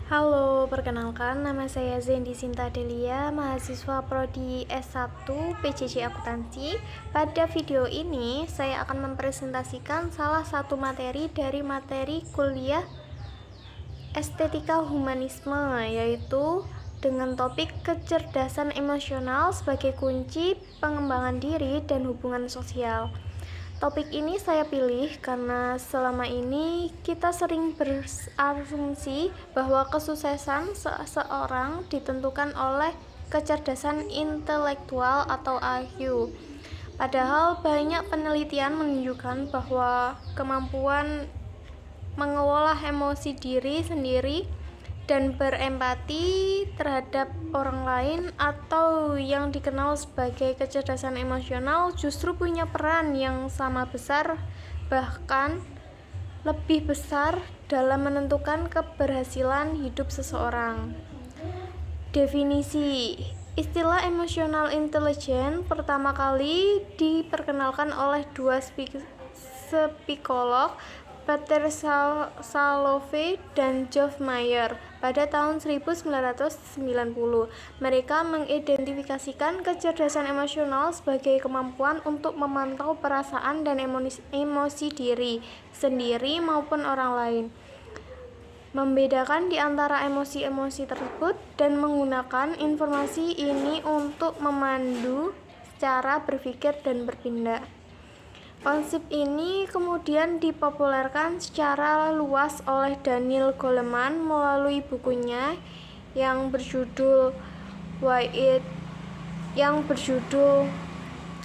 Halo, perkenalkan nama saya Zendi Sinta Delia, mahasiswa Prodi S1 PJJ Akuntansi. Pada video ini, saya akan mempresentasikan salah satu materi dari materi kuliah Estetika Humanisme, yaitu dengan topik kecerdasan emosional sebagai kunci pengembangan diri dan hubungan sosial. Topik ini saya pilih karena selama ini kita sering berasumsi bahwa kesuksesan seseorang ditentukan oleh kecerdasan intelektual atau IQ. Padahal banyak penelitian menunjukkan bahwa kemampuan mengelola emosi diri sendiri dan berempati terhadap orang lain atau yang dikenal sebagai kecerdasan emosional justru punya peran yang sama besar, bahkan lebih besar dalam menentukan keberhasilan hidup seseorang. Definisi istilah emotional intelligence pertama kali diperkenalkan oleh dua psikolog, Peter Salovey dan Geoff Meyer pada tahun 1990. Mereka mengidentifikasikan kecerdasan emosional sebagai kemampuan untuk memantau perasaan dan emosi diri sendiri maupun orang lain, membedakan di antara emosi-emosi tersebut, dan menggunakan informasi ini untuk memandu cara berpikir dan bertindak. Konsep ini kemudian dipopulerkan secara luas oleh Daniel Goleman melalui bukunya yang berjudul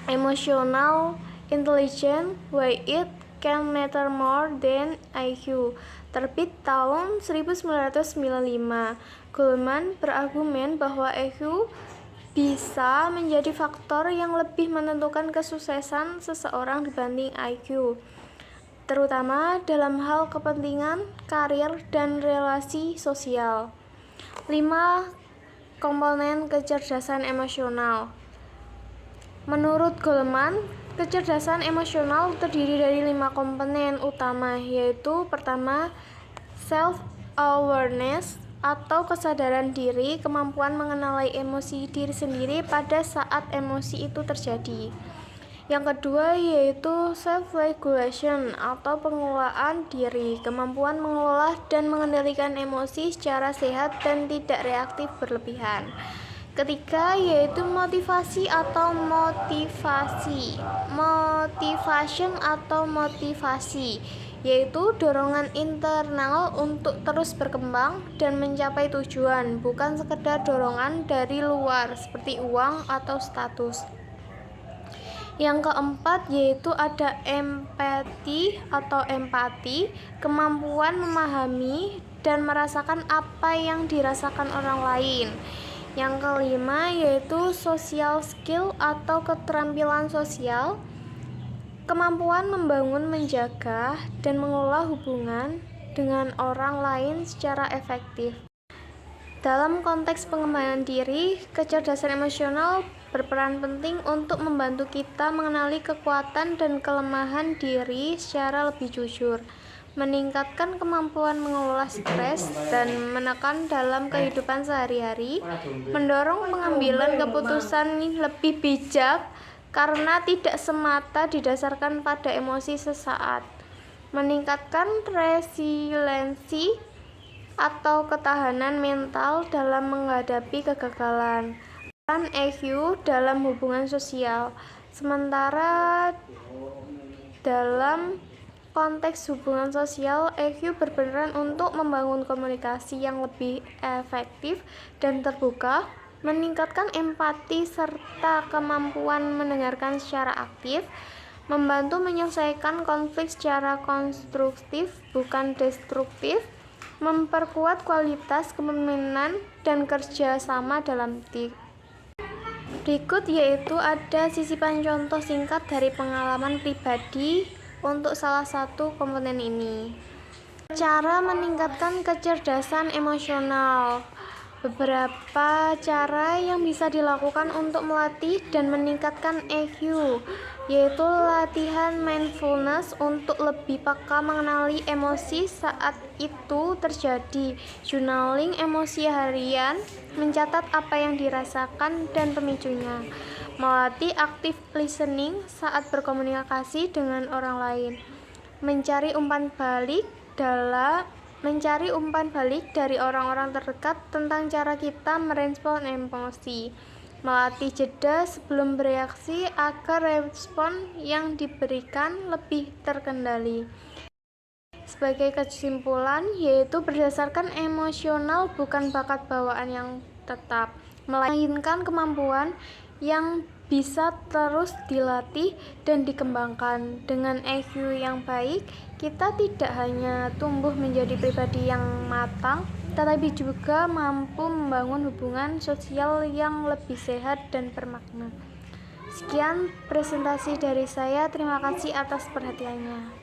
Emotional Intelligence: Why It Can Matter More Than IQ, terbit tahun 1995. Goleman berargumen bahwa IQ bisa menjadi faktor yang lebih menentukan kesuksesan seseorang dibanding IQ, terutama dalam hal kepentingan, karir, dan relasi sosial. 5 komponen kecerdasan emosional. Menurut Goleman, kecerdasan emosional terdiri dari 5 komponen utama, yaitu pertama, self-awareness atau kesadaran diri, kemampuan mengenali emosi diri sendiri pada saat emosi itu terjadi. Yang kedua yaitu self-regulation atau pengelolaan diri, kemampuan mengelola dan mengendalikan emosi secara sehat dan tidak reaktif berlebihan. Ketiga yaitu motivasi atau motivasi, yaitu dorongan internal untuk terus berkembang dan mencapai tujuan, bukan sekedar dorongan dari luar seperti uang atau status. Yang keempat yaitu ada empati, kemampuan memahami dan merasakan apa yang dirasakan orang lain. Yang kelima yaitu social skill atau keterampilan sosial, kemampuan membangun, menjaga, dan mengelola hubungan dengan orang lain secara efektif. Dalam konteks pengembangan diri, kecerdasan emosional berperan penting untuk membantu kita mengenali kekuatan dan kelemahan diri secara lebih jujur, meningkatkan kemampuan mengelola stres dan menekan dalam kehidupan sehari-hari, mendorong pengambilan keputusan lebih bijak karena tidak semata didasarkan pada emosi sesaat, meningkatkan resiliensi atau ketahanan mental dalam menghadapi kegagalan. Peran EQ dalam hubungan sosial. Sementara dalam konteks hubungan sosial, EQ berperan untuk membangun komunikasi yang lebih efektif dan terbuka, meningkatkan empati serta kemampuan mendengarkan secara aktif, membantu menyelesaikan konflik secara konstruktif bukan destruktif, memperkuat kualitas kepemimpinan dan kerja sama dalam tim. Berikut yaitu ada sisipan contoh singkat dari pengalaman pribadi untuk salah satu komponen ini. Cara meningkatkan kecerdasan emosional. beberapa cara yang bisa dilakukan untuk melatih dan meningkatkan EQ, yaitu latihan mindfulness untuk lebih peka mengenali emosi saat itu terjadi, journaling emosi harian, mencatat apa yang dirasakan dan pemicunya, melatih active listening saat berkomunikasi dengan orang lain, mencari umpan balik dari orang-orang terdekat tentang cara kita merespon emosi, melatih jeda sebelum bereaksi agar respon yang diberikan lebih terkendali. Sebagai kesimpulan, yaitu berdasarkan emosional bukan bakat bawaan yang tetap, melainkan kemampuan yang bisa terus dilatih dan dikembangkan. Dengan EQ yang baik, kita tidak hanya tumbuh menjadi pribadi yang matang, tetapi juga mampu membangun hubungan sosial yang lebih sehat dan bermakna. Sekian presentasi dari saya, terima kasih atas perhatiannya.